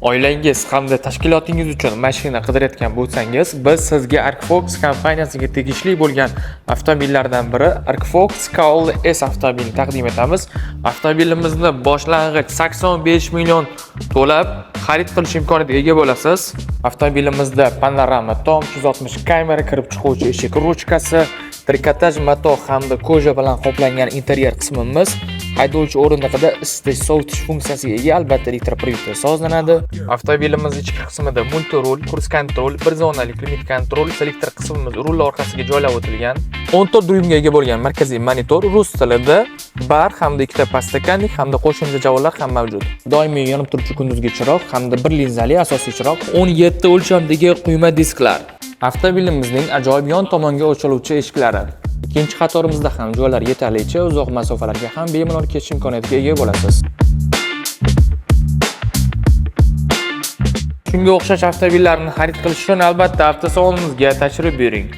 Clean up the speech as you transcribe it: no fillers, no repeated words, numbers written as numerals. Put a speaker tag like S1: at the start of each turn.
S1: Oilangiz hamda tashkilotingiz uchun mashina qidirayotgan bo'lsangiz, biz sizga Arcfox kompaniyasiga tegishli bo'lgan avtomobillardan biri Arcfox Kaol S avtomobilini taqdim etamiz. Avtomobilimizni boshlang'ich 85 million to'lab xarid qilish imkoniyatiga ega bo'lasiz. Avtomobilimizda panorama tom, 360 kamera, kirib chiquvchi eshik ruchkasi, trikotaj mato hamda koja bilan qoplangan interyer qismimiz, haydovchi o'rindig'ida isitish sovutish funksiyasiga ega, albatta elektroprivodda sozlanadi. Avtomobilimiz ichki qismida multirul, kurs kontrol, bir zonali klimat kontrol, selektor qismimiz rul orqasiga joylab o'tilgan. 14 dyuymga ega bo'lgan markaziy monitor, rus tilida, bar hamda ikkita pastakanlik hamda qo'shimcha javonlar ham mavjud. Doimiy yonib turuvchi kunduzgi chiroq hamda bir linzali asosiy chiroq, 17 o'lchamdagi quyma disklar. Avtomobilimizning ajoyib yon tomonga ochiluvchi eshiklari. Ikkinchi qatorimizda ham joylar yetarlicha, uzoq masofalarga ham bemalol ketish imkoniyatiga ega bo'lasiz. Shunga o'xshash avtomobillarni xarid qilish uchun albatta avtosalonimizga tashrif buyuring.